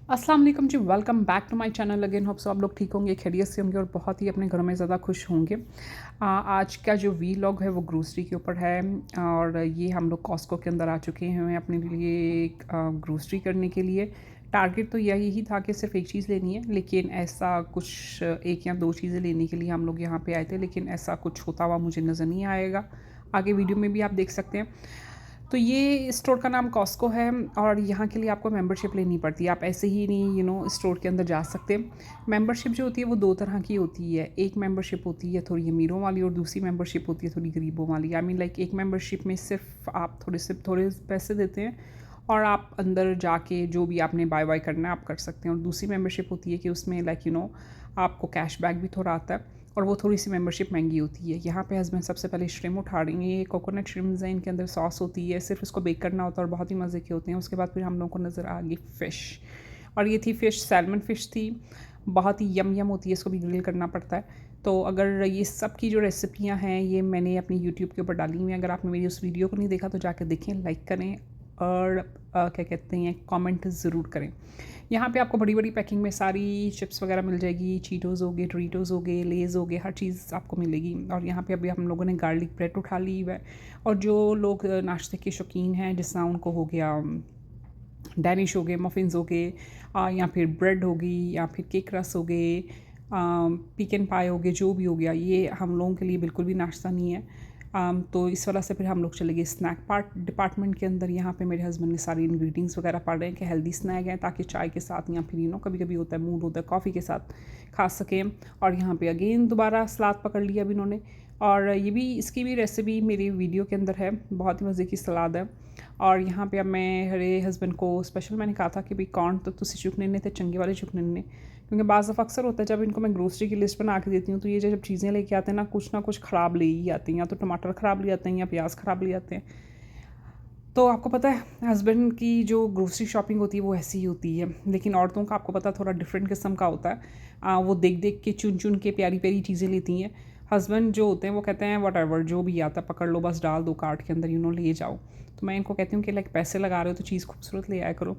अस्सलाम वालेकुम जी, welcome back to my channel again. Hope so आप लोग ठीक होंगे, खैरियत से होंगे और बहुत ही अपने घरों में ज़्यादा खुश होंगे। आज का जो वीलॉग है वो ग्रोसरी के ऊपर है और ये हम लोग कॉस्को के अंदर आ चुके हैं अपने लिए ग्रोसरी करने के लिए। टारगेट तो यही ही था कि सिर्फ एक चीज़ लेनी है, लेकिन ऐसा कुछ एक या दो चीज़ें लेने के लिए हम लोग यहाँ पे आए थे, लेकिन ऐसा कुछ होता हुआ मुझे नज़र नहीं आएगा। आगे वीडियो में भी आप देख सकते हैं। तो ये स्टोर का नाम कॉस्को है और यहाँ के लिए आपको मेंबरशिप लेनी पड़ती है। आप ऐसे ही नहीं स्टोर के अंदर जा सकते। मेंबरशिप जो होती है वो दो तरह की होती है। एक मेंबरशिप होती है थोड़ी अमीरों वाली और दूसरी मेंबरशिप होती है थोड़ी गरीबों वाली। आई मीन लाइक एक मेंबरशिप में सिर्फ आप थोड़े पैसे देते हैं और आप अंदर जाके जो भी आपने बाय बाय करना है आप कर सकते हैं। और दूसरी मेंबरशिप होती है कि उसमें आपको कैशबैक भी थोड़ा आता है और वो थोड़ी सी मेंबरशिप महंगी होती है। यहाँ पे हस्बैंड सबसे पहले श्रिम उठा रही हैं। ये कोकोनट श्रिम्स हैं, इनके अंदर सॉस होती है, सिर्फ इसको बेक करना होता है और बहुत ही मज़े के होते हैं। उसके बाद फिर हम लोगों को नज़र आ गई फ़िश, और ये थी फ़िश, सैल्मन फ़िश थी, बहुत ही यम होती है, इसको भी ग्रिल करना पड़ता है। तो अगर ये सब की जो रेसिपियाँ हैं ये मैंने अपनी यूट्यूब के ऊपर डाली हुई हैं। अगर आपने मेरी उस वीडियो को नहीं देखा तो जाकर देखें, लाइक करें और क्या कहते हैं, कमेंट ज़रूर करें। यहाँ पे आपको बड़ी बड़ी पैकिंग में सारी चिप्स वगैरह मिल जाएगी। चीटोज़ हो गए, डोरिटोज़ हो गए, लेज़ हो गए, हर चीज़ आपको मिलेगी। और यहाँ पे अभी हम लोगों ने गार्लिक ब्रेड उठा ली है। और जो लोग नाश्ते के शौकीन हैं, जिसना उनको हो गया डैनिश हो गए, मफ़िन्स हो गए, या फिर ब्रेड होगी, या फिर केक रस हो गए, पिकन पाई हो गए, जो भी हो गया, ये हम लोगों के लिए बिल्कुल भी नाश्ता नहीं है। तो इस वजह से फिर हम लोग चले गए स्नैक डिपार्टमेंट के अंदर। यहाँ पे मेरे हस्बैंड ने सारी इंग्रेडिएंट्स वगैरह पढ़ रहे हैं कि हेल्दी स्नैक है, ताकि चाय के साथ या फिर कभी कभी होता है मूड होता है कॉफ़ी के साथ खा सकें। और यहाँ पे अगेन दोबारा सलाद पकड़ लिया अभी इन्होंने। और ये भी, इसकी भी रेसिपी मेरी वीडियो के अंदर है, बहुत ही मज़े की सलाद है। और यहाँ पे अब मैं मेरे हस्बैंड को स्पेशल मैंने कहा था कि भाई कौन तो तुसी चुकने ने थे, चंगे वाले चुकने ने, क्योंकि बाज़ दफ़ा अक्सर होता है जब इनको मैं ग्रोसरी की लिस्ट बना के देती हूँ तो ये जब चीज़ें लेके आते हैं ना कुछ ख़राब ले ही आते हैं, या तो टमाटर ख़राब ले आते हैं या प्याज ख़राब ले आते हैं। तो आपको पता है हस्बैंड की जो ग्रोसरी शॉपिंग होती है वो ऐसी ही होती है, लेकिन औरतों का आपको पता थोड़ा डिफरेंट किस्म का होता है। वो देख देख के चुन चुन के प्यारी प्यारी चीज़ें लेती हैं। हस्बैंड जो होते हैं वो कहते हैं वट एवर, जो भी आता पकड़ लो, बस डाल दो कार्ट के अंदर, ले जाओ। तो मैं इनको कहती हूँ कि लाइक पैसे लगा रहे हो तो चीज़ खूबसूरत ले आया करो।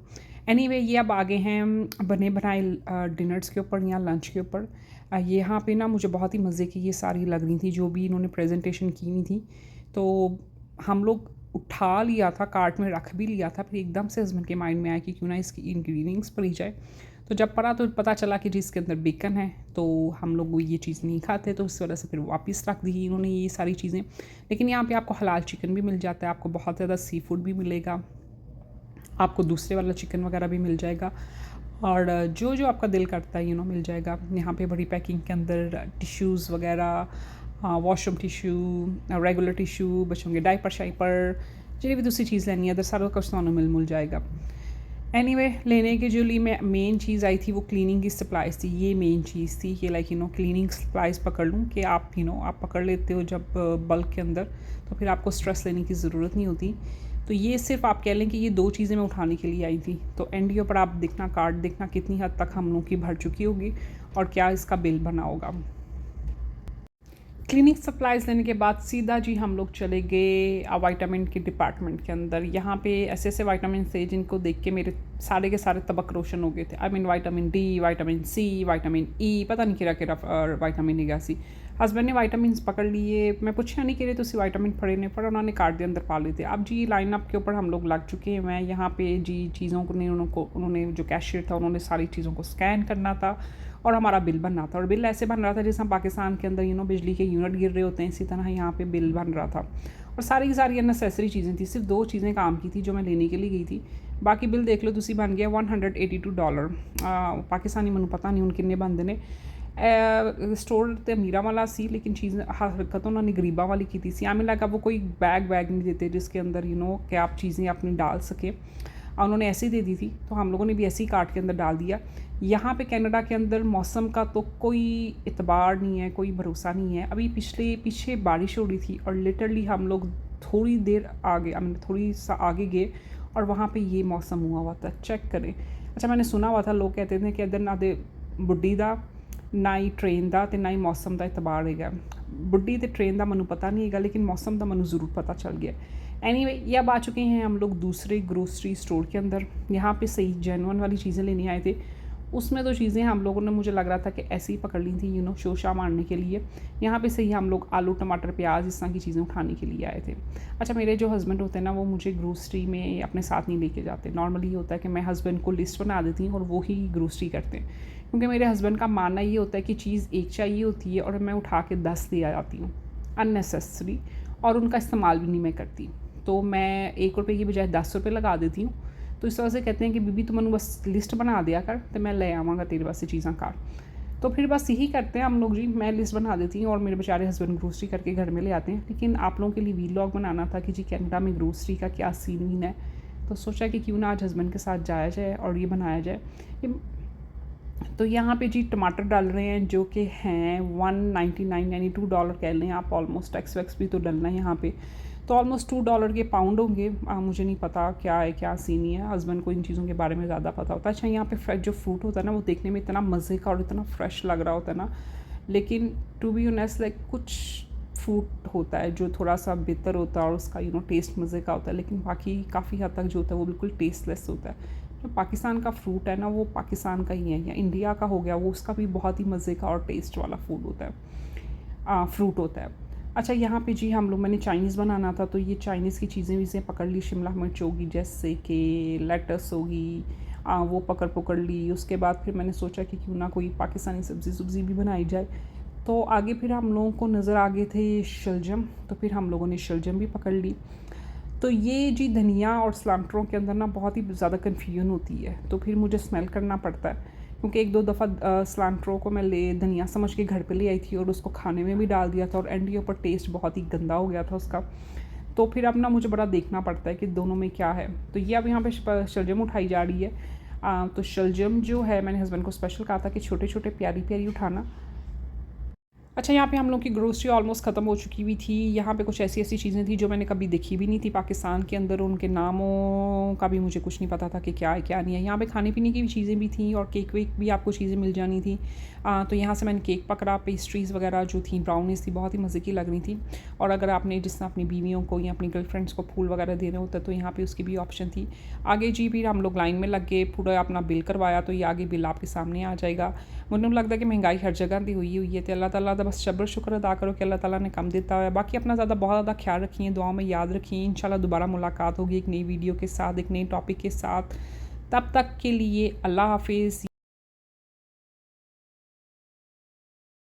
एनीवे, ये अब आगे हैं बने बनाए डिनर्स के ऊपर या लंच के ऊपर। यहाँ पे ना मुझे बहुत ही मज़े की ये सारी लग रही थी जो भी इन्होंने प्रेजेंटेशन की हुई थी। तो हम लोग उठा लिया था, कार्ट में रख भी लिया था, फिर एकदम से हस्बैंड के माइंड में आया कि क्यों ना इसकी इंग्रेडिएंट्स पढ़ी जाए। तो जब पढ़ा तो पता चला कि जिसके अंदर बेकन है, तो हम लोग वो ये चीज़ नहीं खाते, तो इस वजह से फिर वापस रख दी इन्होंने ये सारी चीज़ें। लेकिन यहाँ पे आपको हलाल चिकन भी मिल जाता है, आपको बहुत ज़्यादा सी फूड भी मिलेगा, आपको दूसरे वाला चिकन वगैरह भी मिल जाएगा, और जो जो आपका दिल करता है मिल जाएगा। यहाँ पे बड़ी पैकिंग के अंदर टिश्यूज़ वगैरह, वॉशरूम टिश्यू, रेगुलर टिश्यू, बच्चों के डायपर शाइपर, जो भी दूसरी चीज़ लेनी है इधर सारा कुछ तो मिल जाएगा। एनीवे, लेने के जो लिए मैं मेन चीज़ आई थी वो क्लीनिंग की सप्लाइज़ थी। ये मेन चीज़ थी कि लाइक क्लीनिंग सप्लाइज़ पकड़ लूँ कि आप आप पकड़ लेते हो जब बल्क के अंदर, तो फिर आपको स्ट्रेस लेने की ज़रूरत नहीं होती। तो ये सिर्फ आप कह लें कि ये दो चीज़ें मैं उठाने के लिए आई थी। तो एंड के ऊपर आप देखना, कार्ड देखना कितनी हद तक हम लोग की भर चुकी होगी और क्या इसका बिल बना होगा। क्लिनिक सप्लाइज़ लेने के बाद सीधा जी हम लोग चले गए विटामिन के डिपार्टमेंट के अंदर। यहाँ पे ऐसे ऐसे विटामिन थे जिनको देख के मेरे सारे के सारे तबक रोशन हो गए थे। I mean vitamin D, vitamin C, vitamin E, पता नहीं किरा किरा विटामिन हैगा सी। हस्बैंड ने विटामिन पकड़ लिए, मैं पूछा नहीं कि तुसी विटामिन पढ़े ने पढ़ा, उन्होंने कार्ड के अंदर पा लेते। अब जी लाइन अप के ऊपर हम लोग लग चुके हैं। मैं यहाँ पे जी चीज़ों को उन्होंने जो कैशियर था उन्होंने सारी चीज़ों को स्कैन करना था और हमारा बिल बनना था। और बिल ऐसे बन रहा था जैसे हम पाकिस्तान के अंदर बिजली के यूनिट गिर रहे होते हैं, इसी तरह यहाँ पे बिल बन रहा था। और सारी की सारी अननेसेसरी चीज़ें थी, सिर्फ दो चीज़ें काम की थी जो मैं लेने के लिए गई थी। बाकी बिल देख लो तुसी, बन गया $182। पाकिस्तानी मैनू पता नहीं उन किन्ने बनते ने। स्टोर तो अमीरा वाला सी, लेकिन चीज़ हरकत उन्होंने गरीबा वाली की थी। हमें लगा वो कोई बैग नहीं देते जिसके अंदर कि आप चीज़ें अपनी डाल सकें, उन्होंने ऐसे ही दे दी थी। तो हम लोगों ने भी ऐसे ही कार्ट के अंदर डाल दिया। यहाँ पे कनाडा के अंदर मौसम का तो कोई इतबार नहीं है, कोई भरोसा नहीं है। अभी पीछे बारिश हो रही थी और लिटरली हम लोग थोड़ी देर आगे, थोड़ी सा आगे गए और वहाँ पे ये मौसम हुआ था। चेक करें। अच्छा, मैंने सुना हुआ था, लोग कहते थे कि इधर ना दे बुढ़ी दा, ना ही ट्रेन का, तो ना ही मौसम का इतबार है। बुढ़ी तो ट्रेन का मैं पता नहीं है, लेकिन मौसम का मैं ज़रूर पता चल गया। एनीवे ये अब आ चुके हैं हम लोग दूसरे ग्रोसरी स्टोर के अंदर। यहाँ पे सही जेन्युइन वाली चीज़ें लेने आए थे। उसमें तो चीज़ें हम लोगों ने, मुझे लग रहा था कि ऐसे ही पकड़ ली थी शोशा मारने के लिए। यहाँ पे सही हम लोग आलू टमाटर प्याज इस तरह की चीज़ें उठाने के लिए आए थे। अच्छा, मेरे जो हस्बैंड होते हैं ना, वो मुझे ग्रोसरी में अपने साथ नहीं लेके जाते। नॉर्मली होता है कि मैं हस्बैंड को लिस्ट बना देती हूँ और वो ही ग्रोसरी करते हैं, क्योंकि मेरे हस्बैंड का मानना ये होता है कि चीज़ एक चाहिए होती है और मैं उठा के 10 ले आ जाती हूँ अननेसेसरी, और उनका इस्तेमाल भी नहीं मैं करती। तो मैं ₹1 की बजाय ₹10 लगा देती हूँ। तो इस तरह से कहते हैं कि बीबी तू मैनू बस लिस्ट बना दिया कर, तो मैं ले आवांगा तेरे वास्ते चीज़ां घर। तो फिर बस यही करते हैं हम लोग जी, मैं लिस्ट बना देती हूँ और मेरे बेचारे हस्बैंड ग्रोसरी करके घर में ले आते हैं। लेकिन आप लोगों के लिए वीलॉग बनाना था कि जी कनाडा में ग्रोसरी का क्या सीन वीन है, तो सोचा कि क्यों ना आज हस्बैंड के साथ जाया जाए और ये बनाया जाए। तो यहाँ पे जी टमाटर डाल रहे हैं जो कि हैं 199 यानी $2 कह लें आप, ऑलमोस्ट टैक्स वैक्स भी तो डलना है यहाँ पे। तो ऑलमोस्ट $2 के पाउंड होंगे। मुझे नहीं पता क्या है क्या सीन ही है, हस्बैंड को इन चीज़ों के बारे में ज़्यादा पता होता है। अच्छा, यहाँ पे फ्रेश जो फ्रूट होता है ना, वो देखने में इतना मज़े का और इतना फ्रेश लग रहा होता है ना, लेकिन टू बी ऑनेस्ट लाइक कुछ फ्रूट होता है जो थोड़ा सा बेहतर होता है और उसका टेस्ट मज़े का होता है, लेकिन बाकी काफ़ी हद तक जो होता है वो बिल्कुल टेस्टलेस होता है। जो पाकिस्तान का फ्रूट है ना, वो पाकिस्तान का ही है, या इंडिया का हो गया वो, उसका भी बहुत ही मज़े का और टेस्ट वाला फूड होता है, फ्रूट होता है। अच्छा, यहाँ पे जी हम लोग, मैंने चाइनीज़ बनाना था तो ये चाइनीज़ की चीज़ें वीज़ें पकड़ ली। शिमला मिर्च होगी, जैसे कि लेटस होगी, वो पकड़ ली। उसके बाद फिर मैंने सोचा कि क्यों ना कोई पाकिस्तानी सब्ज़ी भी बनाई जाए। तो आगे फिर हम लोगों को नज़र आ गए थे शलजम, तो फिर हम लोगों ने शलजम भी पकड़ ली। तो ये जी धनिया और सिलैंट्रो के अंदर ना बहुत ही ज़्यादा कन्फ्यूजन होती है, तो फिर मुझे स्मेल करना पड़ता है, क्योंकि 1-2 दफ़ा सिलैंट्रो को मैं धनिया समझ के घर पे ले आई थी और उसको खाने में भी डाल दिया था और एंड के ऊपर टेस्ट बहुत ही गंदा हो गया था उसका। तो फिर अब ना मुझे बड़ा देखना पड़ता है कि दोनों में क्या है। तो ये अब यहाँ पे शलजम उठाई जा रही है। तो शलजम जो है, मैंने हस्बैंड को स्पेशल कहा था कि छोटे छोटे प्यारी प्यारी उठाना। अच्छा, यहाँ पे हम लोग की ग्रोसरी ऑलमोस्ट ख़त्म हो चुकी हुई थी। यहाँ पे कुछ ऐसी चीज़ें थी जो मैंने कभी देखी भी नहीं थी पाकिस्तान के अंदर, उनके नामों का भी मुझे कुछ नहीं पता था कि क्या है क्या नहीं है। यहाँ पे खाने पीने की भी चीज़ें भी थी और केक वेक भी आपको चीज़ें मिल जानी थी। तो यहाँ से मैंने केक पकड़ा, पेस्ट्रीज़ वगैरह जो थी, ब्राउनीज़ थी, बहुत ही मज़े की लग रही थी। और अगर आपने जिस तरह अपनी बीवियों को या अपनी गर्लफ्रेंड्स को फूल वगैरह देने होता है तो यहाँ पर उसकी भी ऑप्शन थी। आगे जी फिर हम लोग लाइन में लग गए, पूरा अपना बिल करवाया, तो ये आगे बिल आपके सामने आ जाएगा। मुझे लगता है कि महंगाई हर जगह दी हुई है, तो अल्लाह ताला दा बस सब्र शुक्र अदा करो कि अल्लाह ताला ने कम देता है। बाकी अपना बहुत ज़्यादा ख्याल रखिए, दुआओं में याद रखिए। इंशाल्लाह दोबारा मुलाकात होगी एक नई वीडियो के साथ, एक नई टॉपिक के साथ। तब तक के लिए अल्लाह हाफिज़।